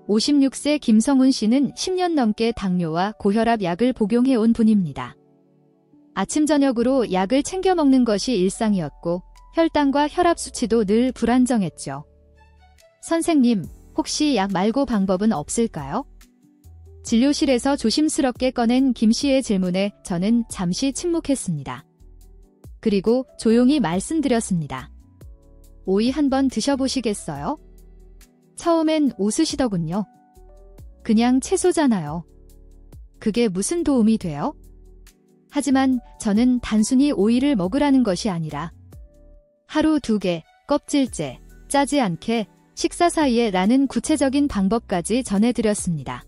56세 김성훈 씨는 10년 넘게 당뇨와 고혈압 약을 복용해온 분입니다. 아침 저녁으로 약을 챙겨 먹는 것이 일상이었고 혈당과 혈압 수치도 늘 불안정했죠. 선생님, 혹시 약 말고 방법은 없을까요? 진료실에서 조심스럽게 꺼낸 김 씨의 질문에 저는 잠시 침묵했습니다. 그리고 조용히 말씀드렸습니다. 오이 한번 드셔보시겠어요? 처음엔 웃으시더군요. 그냥 채소잖아요. 그게 무슨 도움이 돼요? 하지만 저는 단순히 오이를 먹으라는 것이 아니라 하루 2개, 껍질째, 짜지 않게, 식사 사이에 라는 구체적인 방법까지 전해드렸습니다.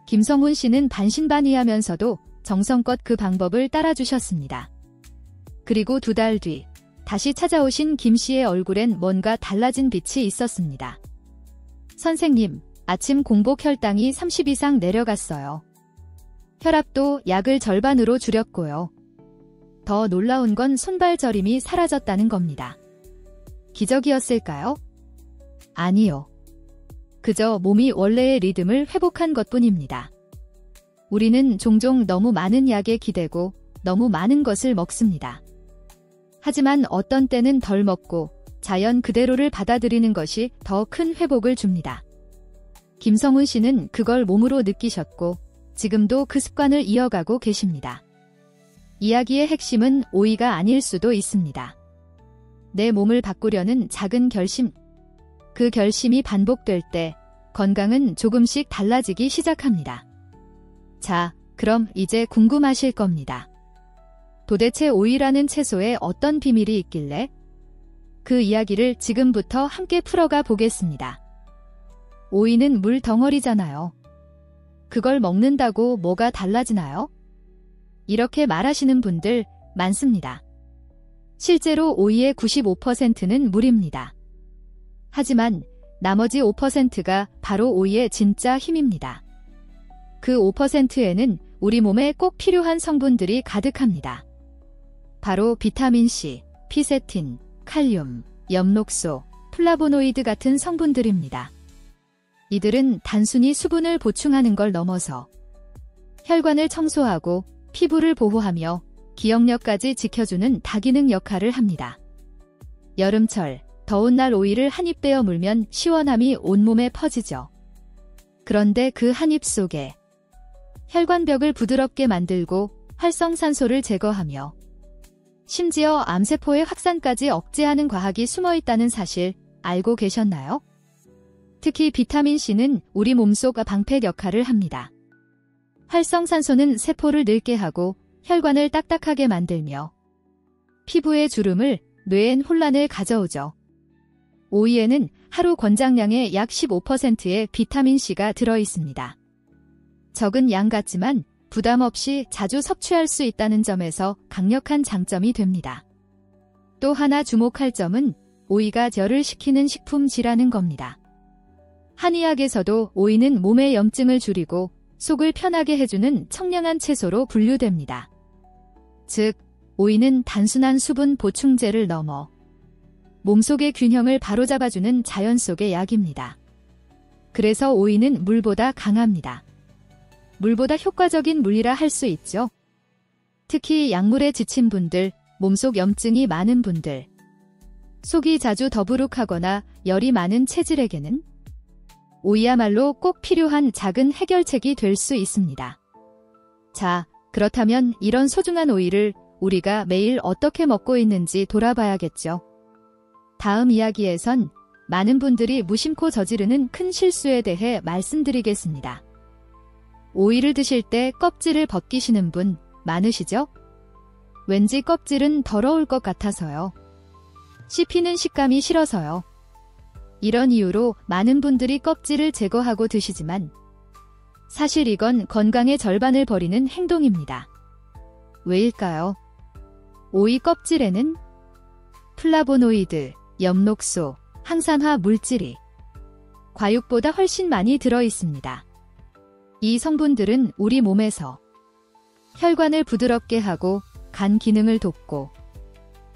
김성훈 씨는 반신반의하면서도 정성껏 그 방법을 따라주셨습니다. 그리고 2달 뒤 다시 찾아오신 김 씨의 얼굴엔 뭔가 달라진 빛이 있었습니다. 선생님, 아침 공복 혈당이 30 이상 내려갔어요. 혈압도 약을 절반으로 줄였고요. 더 놀라운 건 손발 저림이 사라졌다는 겁니다. 기적이었을까요? 아니요. 그저 몸이 원래의 리듬을 회복한 것뿐입니다. 우리는 종종 너무 많은 약에 기대고 너무 많은 것을 먹습니다. 하지만 어떤 때는 덜 먹고 자연 그대로를 받아들이는 것이 더 큰 회복을 줍니다. 김성훈 씨는 그걸 몸으로 느끼셨고 지금도 그 습관을 이어가고 계십니다. 이야기의 핵심은 오이가 아닐 수도 있습니다. 내 몸을 바꾸려는 작은 결심. 그 결심이 반복될 때 건강은 조금씩 달라지기 시작합니다. 자, 그럼 이제 궁금하실 겁니다. 도대체 오이라는 채소에 어떤 비밀이 있길래? 그 이야기를 지금부터 함께 풀어가 보겠습니다. 오이는 물 덩어리잖아요. 그걸 먹는다고 뭐가 달라지나요? 이렇게 말하시는 분들 많습니다. 실제로 오이의 95%는 물입니다. 하지만 나머지 5%가 바로 오이의 진짜 힘입니다. 그 5%에는 우리 몸에 꼭 필요한 성분들이 가득합니다. 바로 비타민C, 피세틴, 칼륨, 엽록소, 플라보노이드 같은 성분들입니다. 이들은 단순히 수분을 보충하는 걸 넘어서 혈관을 청소하고 피부를 보호하며 기억력까지 지켜주는 다기능 역할을 합니다. 여름철, 더운 날 오이를 한 입 베어 물면 시원함이 온몸에 퍼지죠. 그런데 그 한 입 속에 혈관벽을 부드럽게 만들고 활성산소를 제거하며 심지어 암세포의 확산까지 억제하는 과학이 숨어 있다는 사실 알고 계셨나요? 특히 비타민C는 우리 몸속 방패 역할을 합니다. 활성산소는 세포를 늙게 하고 혈관을 딱딱하게 만들며 피부의 주름을, 뇌엔 혼란을 가져오죠. 오이에는 하루 권장량의 약 15%의 비타민C가 들어있습니다. 적은 양 같지만 부담 없이 자주 섭취할 수 있다는 점에서 강력한 장점이 됩니다. 또 하나 주목할 점은 오이가 열을 식히는 식품지라는 겁니다. 한의학에서도 오이는 몸의 염증을 줄이고 속을 편하게 해주는 청량한 채소로 분류됩니다. 즉, 오이는 단순한 수분 보충제를 넘어 몸속의 균형을 바로잡아주는 자연 속의 약입니다. 그래서 오이는 물보다 강합니다. 물보다 효과적인 물이라 할 수 있죠. 특히 약물에 지친 분들, 몸속 염증이 많은 분들, 속이 자주 더부룩하거나 열이 많은 체질에게는 오이야말로 꼭 필요한 작은 해결책이 될 수 있습니다. 자, 그렇다면 이런 소중한 오이를 우리가 매일 어떻게 먹고 있는지 돌아봐야겠죠. 다음 이야기에선 많은 분들이 무심코 저지르는 큰 실수에 대해 말씀드리겠습니다. 오이를 드실 때 껍질을 벗기시는 분 많으시죠? 왠지 껍질은 더러울 것 같아서요. 씹히는 식감이 싫어서요. 이런 이유로 많은 분들이 껍질을 제거하고 드시지만 사실 이건 건강의 절반을 버리는 행동입니다. 왜일까요? 오이 껍질에는 플라보노이드, 엽록소, 항산화 물질이 과육보다 훨씬 많이 들어있습니다. 이 성분들은 우리 몸에서 혈관을 부드럽게 하고 간 기능을 돕고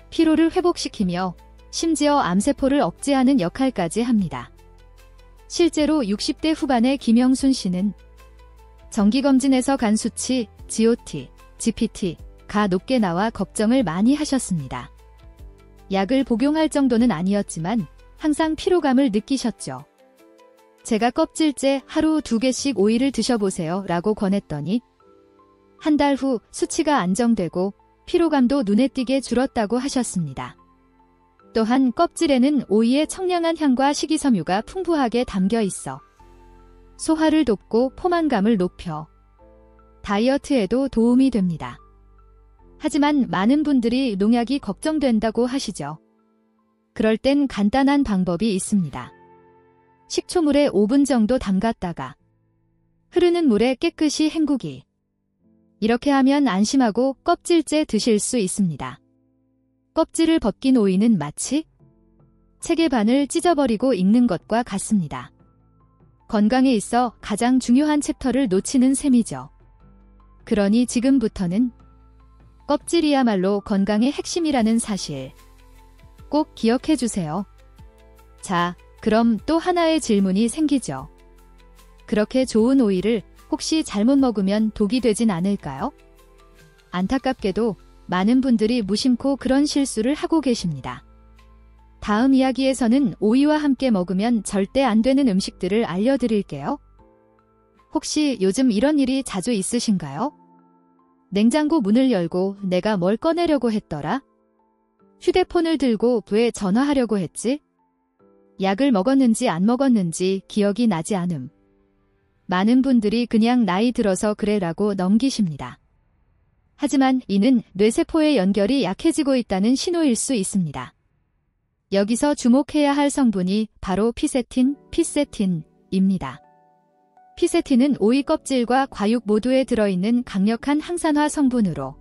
피로를 회복시키며 심지어 암세포를 억제하는 역할까지 합니다. 실제로 60대 후반의 김영순 씨는 정기검진에서 간 수치, GOT, GPT가 높게 나와 걱정을 많이 하셨습니다. 약을 복용할 정도는 아니었지만 항상 피로감을 느끼셨죠. 제가 껍질째 하루 2개씩 오이를 드셔보세요 라고 권했더니 한 달 후 수치가 안정되고 피로감도 눈에 띄게 줄었다고 하셨습니다. 또한 껍질에는 오이의 청량한 향과 식이섬유가 풍부하게 담겨 있어 소화를 돕고 포만감을 높여 다이어트에도 도움이 됩니다. 하지만 많은 분들이 농약이 걱정된다고 하시죠. 그럴 땐 간단한 방법이 있습니다. 식초물에 5분 정도 담갔다가 흐르는 물에 깨끗이 헹구기. 이렇게 하면 안심하고 껍질째 드실 수 있습니다. 껍질을 벗긴 오이는 마치 책의 반을 찢어버리고 읽는 것과 같습니다. 건강에 있어 가장 중요한 챕터를 놓치는 셈이죠. 그러니 지금부터는 껍질이야말로 건강의 핵심이라는 사실 꼭 기억해 주세요. 자, 그럼 또 하나의 질문이 생기죠. 그렇게 좋은 오이를 혹시 잘못 먹으면 독이 되진 않을까요? 안타깝게도 많은 분들이 무심코 그런 실수를 하고 계십니다. 다음 이야기에서는 오이와 함께 먹으면 절대 안 되는 음식들을 알려드릴게요. 혹시 요즘 이런 일이 자주 있으신가요? 냉장고 문을 열고 내가 뭘 꺼내려고 했더라? 휴대폰을 들고 왜 전화하려고 했지? 약을 먹었는지 안 먹었는지 기억이 나지 않음. 많은 분들이 그냥 나이 들어서 그래라고 넘기십니다. 하지만 이는 뇌세포의 연결이 약해지고 있다는 신호일 수 있습니다. 여기서 주목해야 할 성분이 바로 피세틴입니다. 피세틴은 오이 껍질과 과육 모두에 들어있는 강력한 항산화 성분으로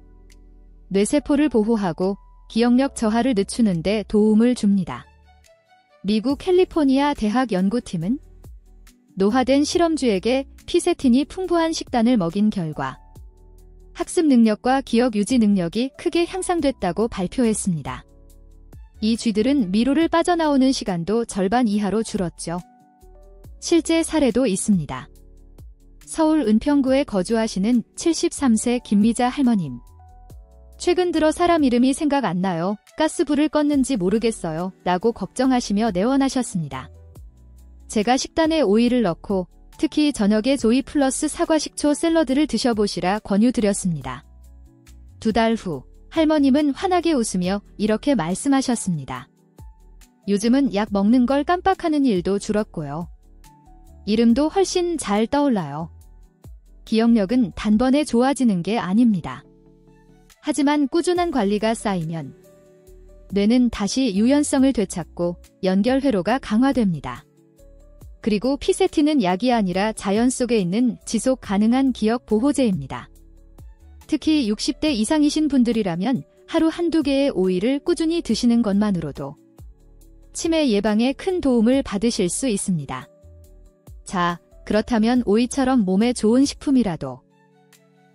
뇌세포를 보호하고 기억력 저하를 늦추는 데 도움을 줍니다. 미국 캘리포니아 대학 연구팀은 노화된 실험주에게 피세틴이 풍부한 식단을 먹인 결과 학습 능력과 기억 유지 능력이 크게 향상됐다고 발표했습니다. 이 쥐들은 미로를 빠져나오는 시간도 절반 이하로 줄었죠. 실제 사례도 있습니다. 서울 은평구에 거주하시는 73세 김미자 할머님. 최근 들어 사람 이름이 생각 안 나요. 가스불을 껐는지 모르겠어요. 라고 걱정하시며 내원하셨습니다. 제가 식단에 오이를 넣고 특히 저녁에 조이 플러스 사과 식초 샐러드를 드셔보시라 권유드렸습니다. 2달 후 할머님은 환하게 웃으며 이렇게 말씀하셨습니다. 요즘은 약 먹는 걸 깜빡하는 일도 줄었고요. 이름도 훨씬 잘 떠올라요. 기억력은 단번에 좋아지는 게 아닙니다. 하지만 꾸준한 관리가 쌓이면 뇌는 다시 유연성을 되찾고 연결 회로가 강화됩니다. 그리고 피세틴은 약이 아니라 자연 속에 있는 지속 가능한 기억 보호제입니다. 특히 60대 이상이신 분들이라면 하루 한두 개의 오이를 꾸준히 드시는 것만으로도 치매 예방에 큰 도움을 받으실 수 있습니다. 자, 그렇다면 오이처럼 몸에 좋은 식품이라도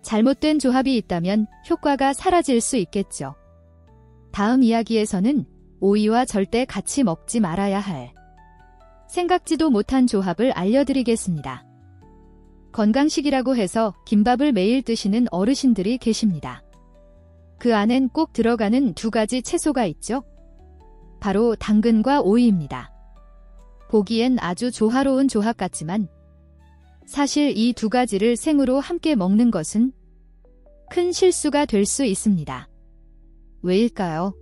잘못된 조합이 있다면 효과가 사라질 수 있겠죠. 다음 이야기에서는 오이와 절대 같이 먹지 말아야 할 생각지도 못한 조합을 알려드리겠습니다. 건강식이라고 해서 김밥을 매일 드시는 어르신들이 계십니다. 그 안엔 꼭 들어가는 2가지 채소가 있죠. 바로 당근과 오이입니다. 보기엔 아주 조화로운 조합 같지만 사실 이 2가지를 생으로 함께 먹는 것은 큰 실수가 될 수 있습니다. 왜일까요?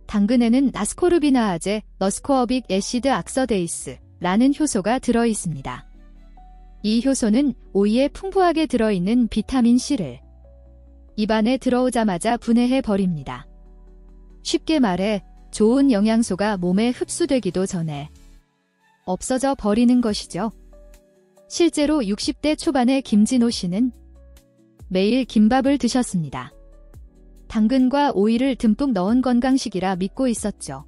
당근에는 아스코르비나아제, 너스코어빅 애시드 악서데이스라는 효소가 들어있습니다. 이 효소는 오이에 풍부하게 들어있는 비타민C를 입안에 들어오자마자 분해해 버립니다. 쉽게 말해 좋은 영양소가 몸에 흡수되기도 전에 없어져 버리는 것이죠. 실제로 60대 초반의 김진호 씨는 매일 김밥을 드셨습니다. 당근과 오이를 듬뿍 넣은 건강식이라 믿고 있었죠.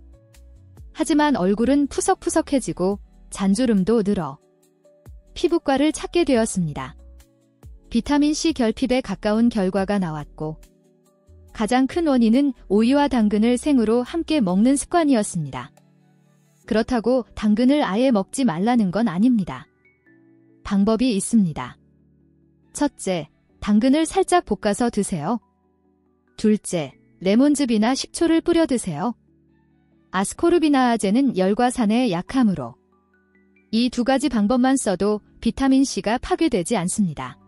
하지만 얼굴은 푸석푸석해지고 잔주름도 늘어 피부과를 찾게 되었습니다. 비타민C 결핍에 가까운 결과가 나왔고 가장 큰 원인은 오이와 당근을 생으로 함께 먹는 습관이었습니다. 그렇다고 당근을 아예 먹지 말라는 건 아닙니다. 방법이 있습니다. 첫째, 당근을 살짝 볶아서 드세요. 둘째, 레몬즙이나 식초를 뿌려 드세요. 아스코르비나아제는 열과 산에 약하므로 이 두 가지 방법만 써도 비타민C가 파괴되지 않습니다.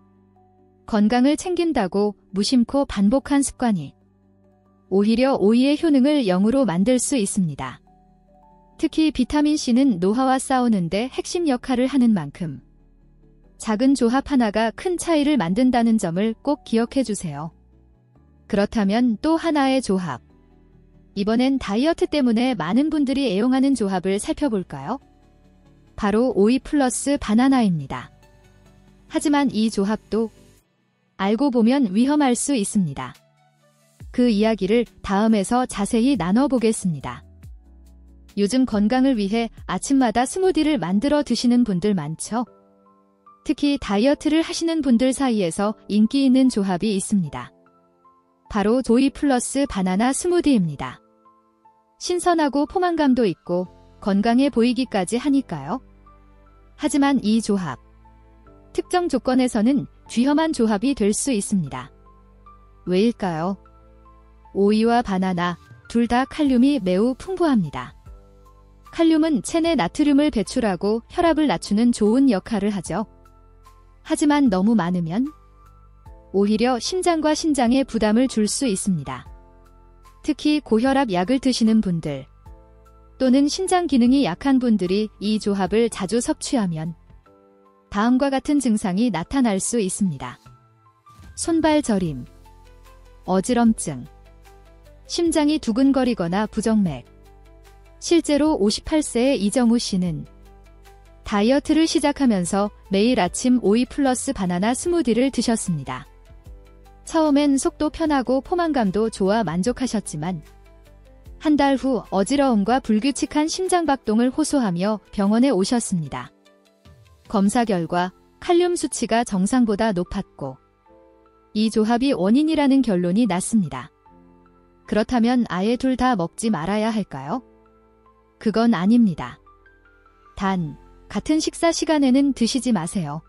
건강을 챙긴다고 무심코 반복한 습관이 오히려 오이의 효능을 0으로 만들 수 있습니다. 특히 비타민C는 노화와 싸우는데 핵심 역할을 하는 만큼 작은 조합 하나가 큰 차이를 만든다는 점을 꼭 기억해 주세요. 그렇다면 또 하나의 조합. 이번엔 다이어트 때문에 많은 분들이 애용하는 조합을 살펴볼까요? 바로 오이 플러스 바나나입니다. 하지만 이 조합도 알고 보면 위험할 수 있습니다. 그 이야기를 다음에서 자세히 나눠보겠습니다. 요즘 건강을 위해 아침마다 스무디를 만들어 드시는 분들 많죠? 특히 다이어트를 하시는 분들 사이에서 인기 있는 조합이 있습니다. 바로 오이 플러스 바나나 스무디입니다. 신선하고 포만감도 있고 건강해 보이기까지 하니까요. 하지만 이 조합, 특정 조건에서는 위험한 조합이 될 수 있습니다. 왜일까요? 오이와 바나나 둘 다 칼륨이 매우 풍부합니다. 칼륨은 체내 나트륨을 배출하고 혈압을 낮추는 좋은 역할을 하죠. 하지만 너무 많으면 오히려 심장과 신장에 부담을 줄 수 있습니다. 특히 고혈압 약을 드시는 분들 또는 신장 기능이 약한 분들이 이 조합을 자주 섭취하면 다음과 같은 증상이 나타날 수 있습니다. 손발 저림, 어지럼증, 심장이 두근거리거나 부정맥. 실제로 58세의 이정우 씨는 다이어트를 시작하면서 매일 아침 오이 플러스 바나나 스무디를 드셨습니다. 처음엔 속도 편하고 포만감도 좋아 만족하셨지만 한 달 후 어지러움과 불규칙한 심장박동을 호소하며 병원에 오셨습니다. 검사 결과 칼륨 수치가 정상보다 높았고 이 조합이 원인이라는 결론이 났습니다. 그렇다면 아예 둘 다 먹지 말아야 할까요? 그건 아닙니다. 단, 같은 식사 시간에는 드시지 마세요.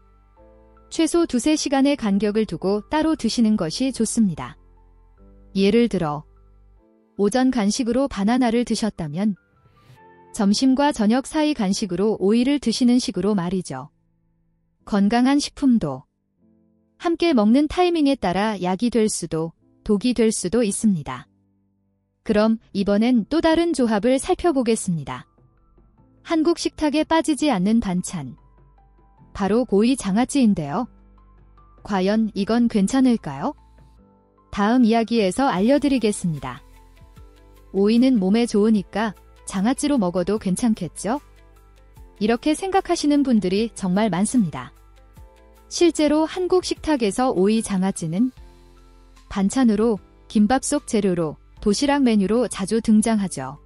최소 2-3시간의 간격을 두고 따로 드시는 것이 좋습니다. 예를 들어, 오전 간식으로 바나나를 드셨다면 점심과 저녁 사이 간식으로 오이를 드시는 식으로 말이죠. 건강한 식품도 함께 먹는 타이밍에 따라 약이 될 수도 독이 될 수도 있습니다. 그럼 이번엔 또 다른 조합을 살펴보겠습니다. 한국 식탁에 빠지지 않는 반찬. 바로 오이 장아찌인데요. 과연 이건 괜찮을까요? 다음 이야기에서 알려드리겠습니다. 오이는 몸에 좋으니까 장아찌로 먹어도 괜찮겠죠? 이렇게 생각하시는 분들이 정말 많습니다. 실제로 한국 식탁에서 오이 장아찌는 반찬으로, 김밥 속 재료로, 도시락 메뉴로 자주 등장하죠.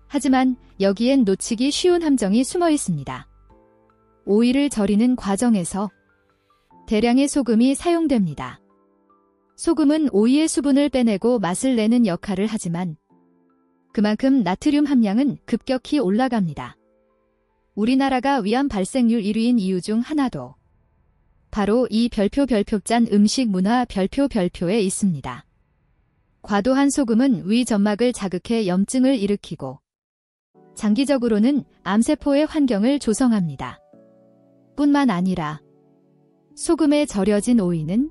하지만 여기엔 놓치기 쉬운 함정이 숨어 있습니다. 오이를 절이는 과정에서 대량의 소금이 사용됩니다. 소금은 오이의 수분을 빼내고 맛을 내는 역할을 하지만 그만큼 나트륨 함량은 급격히 올라갑니다. 우리나라가 위암 발생률 1위인 이유 중 하나도 바로 이 별표짠 음식 문화 별표에 있습니다. 과도한 소금은 위 점막을 자극해 염증을 일으키고 장기적으로는 암세포의 환경을 조성합니다. 뿐만 아니라 소금에 절여진 오이는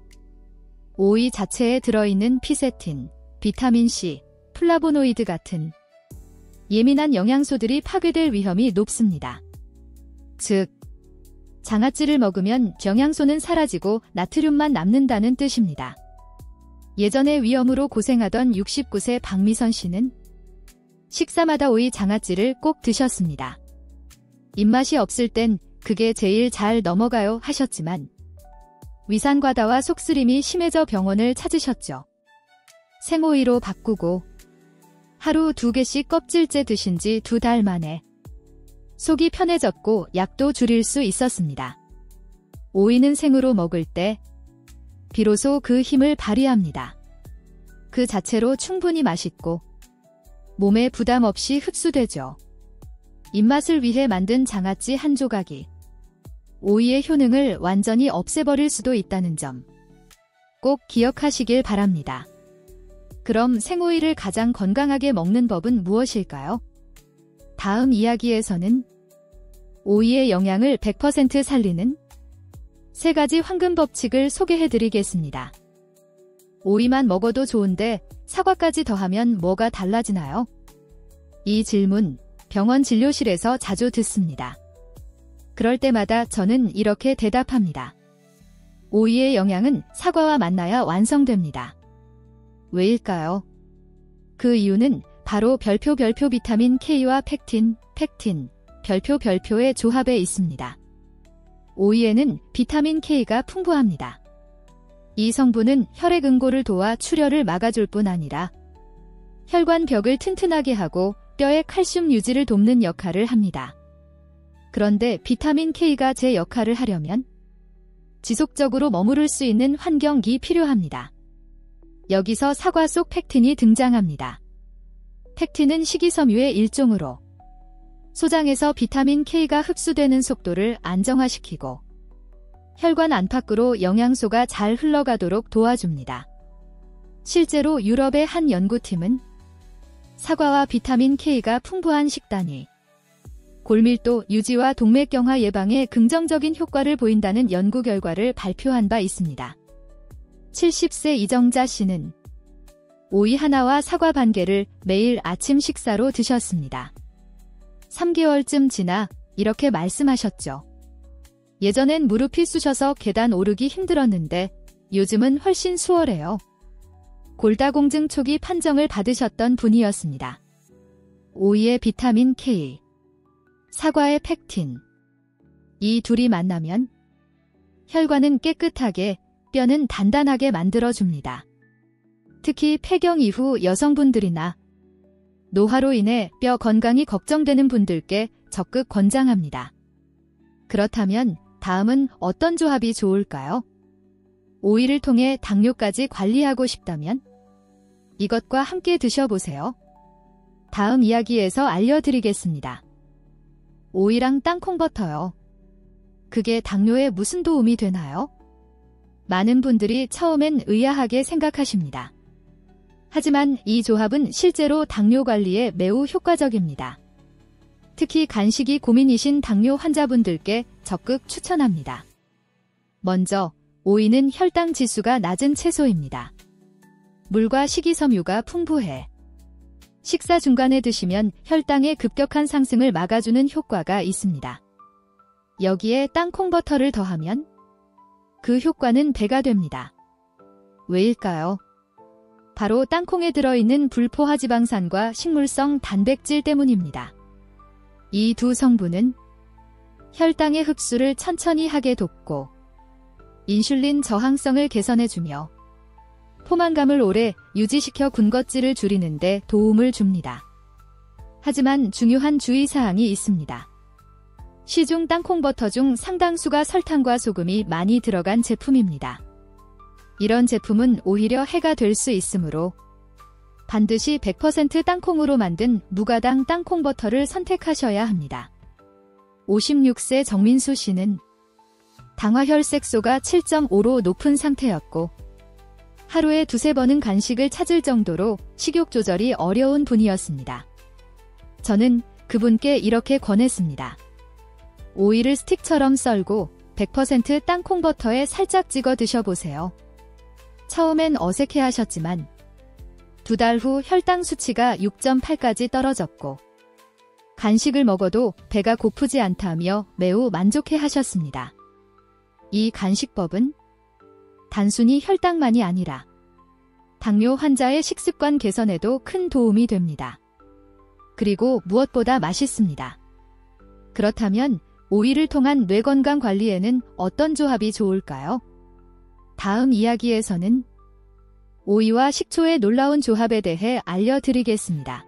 오이 자체에 들어있는 피세틴, 비타민C, 플라보노이드 같은 예민한 영양소들이 파괴될 위험이 높습니다. 즉, 장아찌를 먹으면 영양소는 사라지고 나트륨만 남는다는 뜻입니다. 예전에 위염으로 고생하던 69세 박미선 씨는 식사마다 오이 장아찌를 꼭 드셨습니다. 입맛이 없을 땐 그게 제일 잘 넘어가요 하셨지만 위산과다와 속쓰림이 심해져 병원을 찾으셨죠. 생오이로 바꾸고 하루 2개씩 껍질째 드신 지 2달 만에 속이 편해졌고 약도 줄일 수 있었습니다. 오이는 생으로 먹을 때 비로소 그 힘을 발휘합니다. 그 자체로 충분히 맛있고 몸에 부담 없이 흡수되죠. 입맛을 위해 만든 장아찌 한 조각이 오이의 효능을 완전히 없애버릴 수도 있다는 점 꼭 기억하시길 바랍니다. 그럼 생오이를 가장 건강하게 먹는 법은 무엇일까요? 다음 이야기에서는 오이의 영양을 100% 살리는 3가지 황금 법칙을 소개해드리겠습니다. 오이만 먹어도 좋은데 사과까지 더하면 뭐가 달라지나요? 이 질문 병원 진료실에서 자주 듣습니다. 그럴 때마다 저는 이렇게 대답합니다. 오이의 영양은 사과와 만나야 완성됩니다. 왜일까요? 그 이유는 바로 별표 비타민 K와 팩틴 별표의 조합에 있습니다. 오이에는 비타민 K가 풍부합니다. 이 성분은 혈액 응고를 도와 출혈을 막아줄 뿐 아니라 혈관벽을 튼튼하게 하고 뼈의 칼슘 유지를 돕는 역할을 합니다. 그런데 비타민 K가 제 역할을 하려면 지속적으로 머무를 수 있는 환경이 필요합니다. 여기서 사과 속 팩틴이 등장합니다. 팩틴은 식이섬유의 일종으로 소장에서 비타민 K가 흡수되는 속도를 안정화시키고 혈관 안팎으로 영양소가 잘 흘러가도록 도와줍니다. 실제로 유럽의 한 연구팀은 사과와 비타민 K가 풍부한 식단이 골밀도 유지와 동맥경화 예방에 긍정적인 효과를 보인다는 연구 결과를 발표한 바 있습니다. 70세 이정자 씨는 오이 하나와 사과 반 개를 매일 아침 식사로 드셨습니다. 3개월쯤 지나 이렇게 말씀하셨죠. 예전엔 무릎이 쑤셔서 계단 오르기 힘들었는데 요즘은 훨씬 수월해요. 골다공증 초기 판정을 받으셨던 분이었습니다. 오이의 비타민 K, 사과의 팩틴. 이 둘이 만나면 혈관은 깨끗하게, 뼈는 단단하게 만들어줍니다. 특히 폐경 이후 여성분들이나 노화로 인해 뼈 건강이 걱정되는 분들께 적극 권장합니다. 그렇다면 다음은 어떤 조합이 좋을까요? 오이를 통해 당뇨까지 관리하고 싶다면 이것과 함께 드셔보세요. 다음 이야기에서 알려드리겠습니다. 오이랑 땅콩버터요. 그게 당뇨에 무슨 도움이 되나요? 많은 분들이 처음엔 의아하게 생각하십니다. 하지만 이 조합은 실제로 당뇨 관리에 매우 효과적입니다. 특히 간식이 고민이신 당뇨 환자분들께 적극 추천합니다. 먼저, 오이는 혈당 지수가 낮은 채소입니다. 물과 식이섬유가 풍부해 식사 중간에 드시면 혈당의 급격한 상승을 막아주는 효과가 있습니다. 여기에 땅콩버터를 더하면 그 효과는 배가 됩니다. 왜일까요? 바로 땅콩에 들어있는 불포화지방산과 식물성 단백질 때문입니다. 이 두 성분은 혈당의 흡수를 천천히 하게 돕고 인슐린 저항성을 개선해주며 포만감을 오래 유지시켜 군것질을 줄이는 데 도움을 줍니다. 하지만 중요한 주의사항이 있습니다. 시중 땅콩버터 중 상당수가 설탕과 소금이 많이 들어간 제품입니다. 이런 제품은 오히려 해가 될 수 있으므로 반드시 100% 땅콩으로 만든 무가당 땅콩버터를 선택하셔야 합니다. 56세 정민수 씨는 당화혈색소가 7.5로 높은 상태였고 하루에 2-3번은 간식을 찾을 정도로 식욕 조절이 어려운 분이었습니다. 저는 그분께 이렇게 권했습니다. 오이를 스틱처럼 썰고 100% 땅콩버터에 살짝 찍어 드셔보세요. 처음엔 어색해하셨지만 2달 후 혈당 수치가 6.8까지 떨어졌고 간식을 먹어도 배가 고프지 않다며 매우 만족해하셨습니다. 이 간식법은 단순히 혈당만이 아니라 당뇨 환자의 식습관 개선에도 큰 도움이 됩니다. 그리고 무엇보다 맛있습니다. 그렇다면 오이를 통한 뇌건강 관리에는 어떤 조합이 좋을까요? 다음 이야기에서는 오이와 식초의 놀라운 조합에 대해 알려드리겠습니다.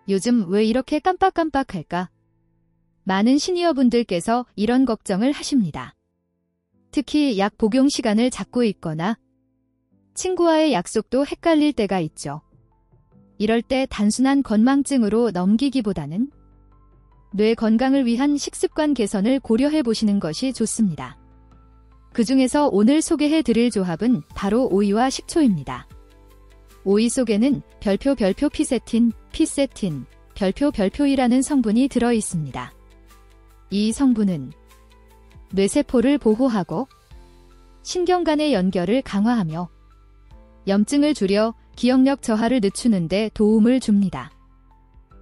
요즘 왜 이렇게 깜빡깜빡할까? 많은 시니어분들께서 이런 걱정을 하십니다. 특히 약 복용 시간을 잡고 있거나 친구와의 약속도 헷갈릴 때가 있죠. 이럴 때 단순한 건망증으로 넘기기보다는 뇌 건강을 위한 식습관 개선을 고려해 보시는 것이 좋습니다. 그 중에서 오늘 소개해 드릴 조합은 바로 오이와 식초입니다. 오이 속에는 별표 피세틴, 별표이라는 성분이 들어 있습니다. 이 성분은 뇌세포를 보호하고 신경간의 연결을 강화하며 염증을 줄여 기억력 저하를 늦추는 데 도움을 줍니다.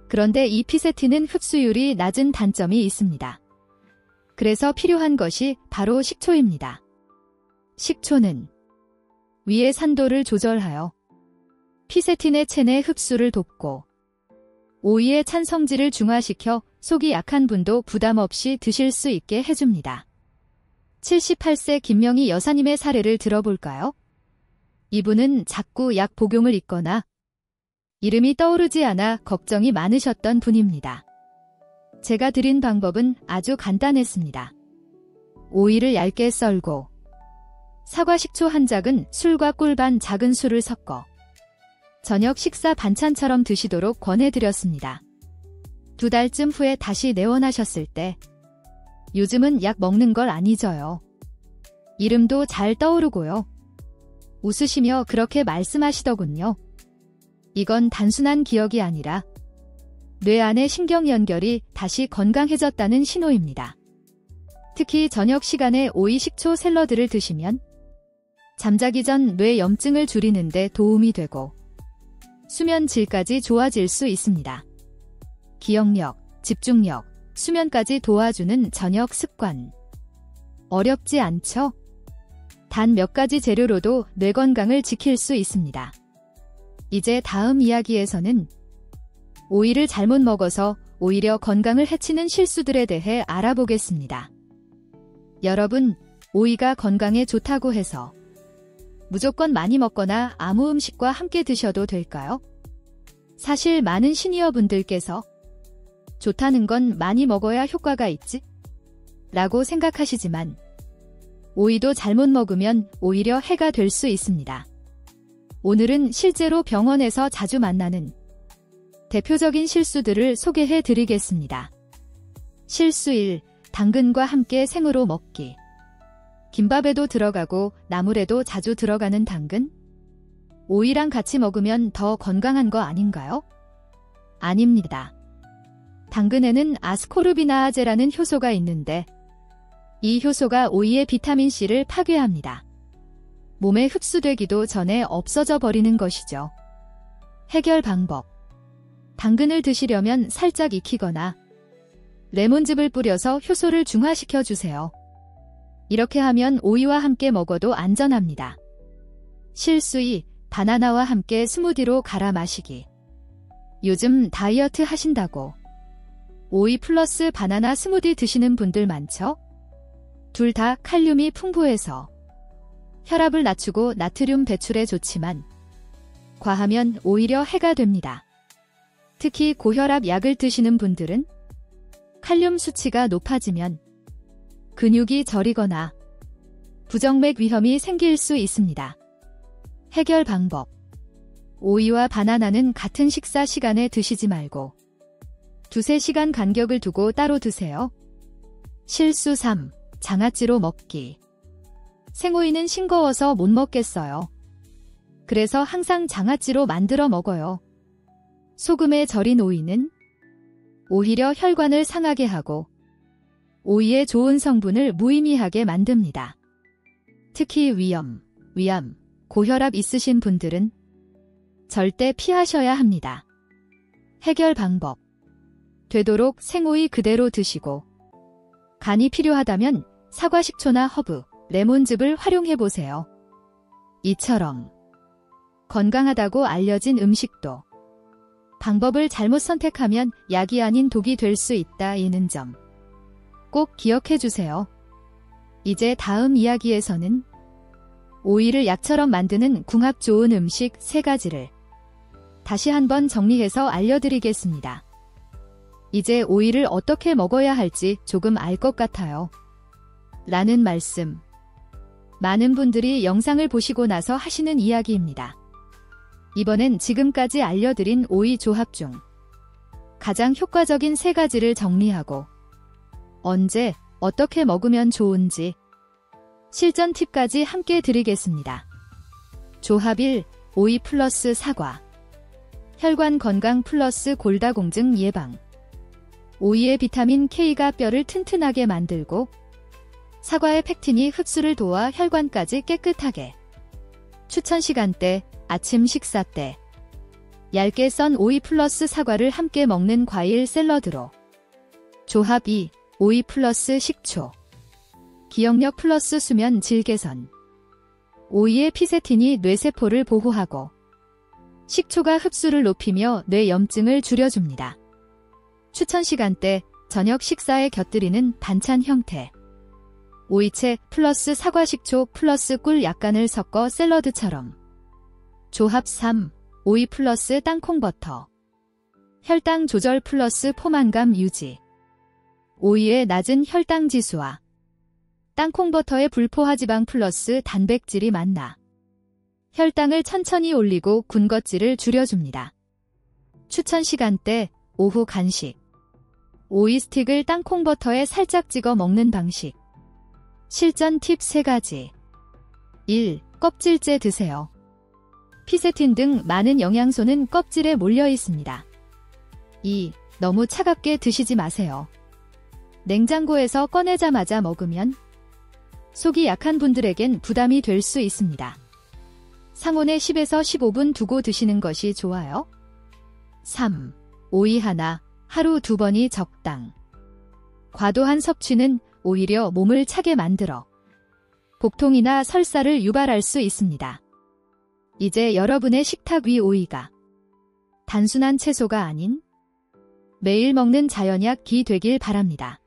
그런데 이 피세틴은 흡수율이 낮은 단점이 있습니다. 그래서 필요한 것이 바로 식초입니다. 식초는 위의 산도를 조절하여 피세틴의 체내 흡수를 돕고 오이의 찬성질을 중화시켜 속이 약한 분도 부담 없이 드실 수 있게 해줍니다. 78세 김명희 여사님의 사례를 들어볼까요? 이분은 자꾸 약 복용을 잊거나 이름이 떠오르지 않아 걱정이 많으셨던 분입니다. 제가 드린 방법은 아주 간단했습니다. 오이를 얇게 썰고 사과 식초 한 작은 술과 꿀 반 작은 술을 섞어 저녁 식사 반찬처럼 드시도록 권해드렸습니다. 2달쯤 후에 다시 내원하셨을 때 요즘은 약 먹는 걸 안 잊어요. 이름도 잘 떠오르고요. 웃으시며 그렇게 말씀하시더군요. 이건 단순한 기억이 아니라 뇌 안의 신경 연결이 다시 건강해졌다는 신호입니다. 특히 저녁 시간에 오이 식초 샐러드를 드시면 잠자기 전 뇌 염증을 줄이는 데 도움이 되고 수면 질까지 좋아질 수 있습니다. 기억력, 집중력, 수면까지 도와주는 저녁 습관. 어렵지 않죠? 단 몇 가지 재료로도 뇌 건강을 지킬 수 있습니다. 이제 다음 이야기에서는 오이를 잘못 먹어서 오히려 건강을 해치는 실수들에 대해 알아보겠습니다. 여러분, 오이가 건강에 좋다고 해서 무조건 많이 먹거나 아무 음식과 함께 드셔도 될까요? 사실 많은 시니어분들께서 좋다는 건 많이 먹어야 효과가 있지? 라고 생각하시지만 오이도 잘못 먹으면 오히려 해가 될 수 있습니다. 오늘은 실제로 병원에서 자주 만나는 대표적인 실수들을 소개해 드리겠습니다. 실수 1. 당근과 함께 생으로 먹기. 김밥에도 들어가고 나물에도 자주 들어가는 당근? 오이랑 같이 먹으면 더 건강한 거 아닌가요? 아닙니다. 당근에는 아스코르비나아제라는 효소가 있는데 이 효소가 오이의 비타민C를 파괴합니다. 몸에 흡수되기도 전에 없어져 버리는 것이죠. 해결 방법. 당근을 드시려면 살짝 익히거나 레몬즙을 뿌려서 효소를 중화시켜 주세요. 이렇게 하면 오이와 함께 먹어도 안전합니다. 실수 2. 바나나와 함께 스무디로 갈아 마시기. 요즘 다이어트 하신다고 오이 플러스 바나나 스무디 드시는 분들 많죠? 둘 다 칼륨이 풍부해서 혈압을 낮추고 나트륨 배출에 좋지만 과하면 오히려 해가 됩니다. 특히 고혈압 약을 드시는 분들은 칼륨 수치가 높아지면 근육이 저리거나 부정맥 위험이 생길 수 있습니다. 해결 방법. 오이와 바나나는 같은 식사 시간에 드시지 말고 2-3시간 간격을 두고 따로 드세요. 실수 3. 장아찌로 먹기. 생오이는 싱거워서 못 먹겠어요. 그래서 항상 장아찌로 만들어 먹어요. 소금에 절인 오이는 오히려 혈관을 상하게 하고 오이의 좋은 성분을 무의미하게 만듭니다. 특히 위암, 고혈압 있으신 분들은 절대 피하셔야 합니다. 해결 방법. 되도록 생오이 그대로 드시고 간이 필요하다면 사과 식초나 허브, 레몬즙을 활용해보세요. 이처럼 건강하다고 알려진 음식도 방법을 잘못 선택하면 약이 아닌 독이 될 수 있다는 점 꼭 기억해주세요. 이제 다음 이야기에서는 오이를 약처럼 만드는 궁합 좋은 음식 3가지를 다시 한번 정리해서 알려드리겠습니다. 이제 오이를 어떻게 먹어야 할지 조금 알 것 같아요. 라는 말씀. 많은 분들이 영상을 보시고 나서 하시는 이야기입니다. 이번엔 지금까지 알려드린 오이 조합 중 가장 효과적인 3가지를 정리하고 언제, 어떻게 먹으면 좋은지 실전 팁까지 함께 드리겠습니다. 조합 1. 오이 플러스 사과. 혈관 건강 플러스 골다공증 예방. 오이의 비타민 K가 뼈를 튼튼하게 만들고 사과의 팩틴이 흡수를 도와 혈관까지 깨끗하게. 추천 시간대, 아침 식사 때. 얇게 썬 오이 플러스 사과를 함께 먹는 과일 샐러드로. 조합 2. 오이 플러스 식초. 기억력 플러스 수면 질 개선. 오이의 피세틴이 뇌세포를 보호하고 식초가 흡수를 높이며 뇌 염증을 줄여줍니다. 추천 시간대, 저녁 식사에 곁들이는 반찬 형태. 오이채 플러스 사과 식초 플러스 꿀 약간을 섞어 샐러드처럼. 조합 3. 오이 플러스 땅콩버터. 혈당 조절 플러스 포만감 유지. 오이의 낮은 혈당 지수와 땅콩버터의 불포화지방 플러스 단백질이 만나 혈당을 천천히 올리고 군것질을 줄여줍니다. 추천 시간대, 오후 간식. 오이 스틱을 땅콩버터에 살짝 찍어 먹는 방식. 실전 팁 3가지. 1. 껍질째 드세요. 피세틴 등 많은 영양소는 껍질에 몰려 있습니다. 2. 너무 차갑게 드시지 마세요. 냉장고에서 꺼내자마자 먹으면 속이 약한 분들에겐 부담이 될 수 있습니다. 상온에 10에서 15분 두고 드시는 것이 좋아요. 3. 오이 하나, 하루 2번이 적당. 과도한 섭취는 오히려 몸을 차게 만들어 복통이나 설사를 유발할 수 있습니다. 이제 여러분의 식탁 위 오이가 단순한 채소가 아닌 매일 먹는 자연약 기 되길 바랍니다.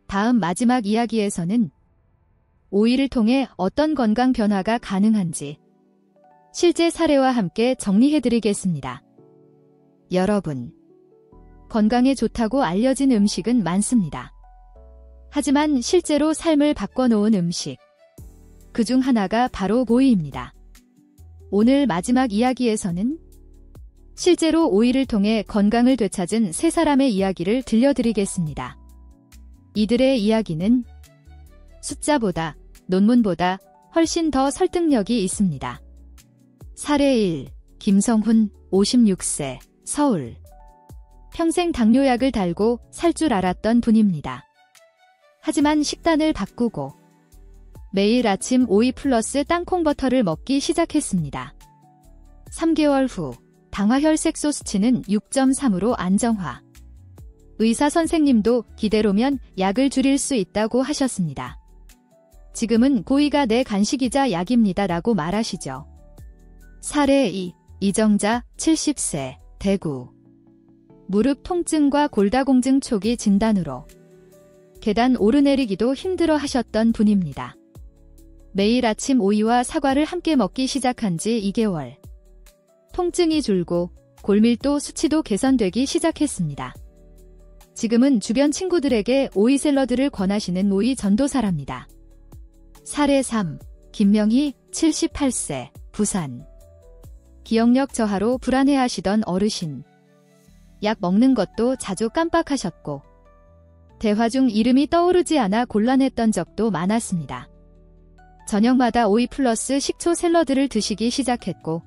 다음 마지막 이야기에서는 오이를 통해 어떤 건강 변화가 가능한지 실제 사례와 함께 정리해드리겠습니다. 여러분, 건강에 좋다고 알려진 음식은 많습니다. 하지만 실제로 삶을 바꿔놓은 음식, 그중 하나가 바로 오이입니다. 오늘 마지막 이야기에서는 실제로 오이를 통해 건강을 되찾은 3사람의 이야기를 들려드리겠습니다. 이들의 이야기는 숫자보다, 논문보다 훨씬 더 설득력이 있습니다. 사례 1. 김성훈, 56세, 서울. 평생 당뇨약을 달고 살 줄 알았던 분입니다. 하지만 식단을 바꾸고 매일 아침 오이 플러스 땅콩버터를 먹기 시작했습니다. 3개월 후 당화혈색소 수치는 6.3으로 안정화. 의사 선생님도 기대로면 약을 줄일 수 있다고 하셨습니다. 지금은 오이가 내 간식이자 약입니다 라고 말하시죠. 사례 2. 이정자, 70세, 대구. 무릎 통증과 골다공증 초기 진단으로 계단 오르내리기도 힘들어 하셨던 분입니다. 매일 아침 오이와 사과를 함께 먹기 시작한 지 2개월. 통증이 줄고 골밀도 수치도 개선되기 시작했습니다. 지금은 주변 친구들에게 오이 샐러드를 권하시는 오이 전도사랍니다. 사례 3. 김명희, 78세, 부산. 기억력 저하로 불안해하시던 어르신. 약 먹는 것도 자주 깜빡하셨고 대화 중 이름이 떠오르지 않아 곤란했던 적도 많았습니다. 저녁마다 오이 플러스 식초 샐러드를 드시기 시작했고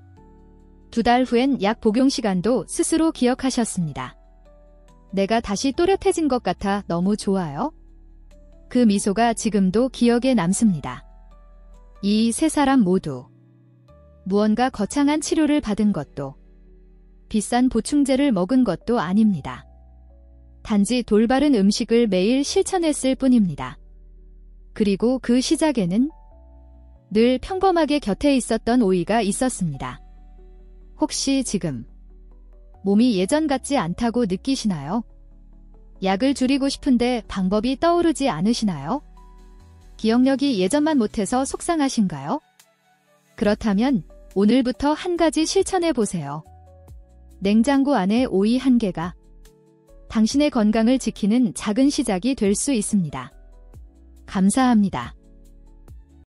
2달 후엔 약 복용 시간도 스스로 기억하셨습니다. 내가 다시 또렷해진 것 같아 너무 좋아요. 그 미소가 지금도 기억에 남습니다. 이 3사람 모두 무언가 거창한 치료를 받은 것도 비싼 보충제를 먹은 것도 아닙니다. 단지 돌바른 음식을 매일 실천했을 뿐입니다. 그리고 그 시작에는 늘 평범하게 곁에 있었던 오이가 있었습니다. 혹시 지금 몸이 예전 같지 않다고 느끼시나요? 약을 줄이고 싶은데 방법이 떠오르지 않으시나요? 기억력이 예전만 못해서 속상하신가요? 그렇다면 오늘부터 한 가지 실천해 보세요. 냉장고 안에 오이 1개가 당신의 건강을 지키는 작은 시작이 될 수 있습니다. 감사합니다.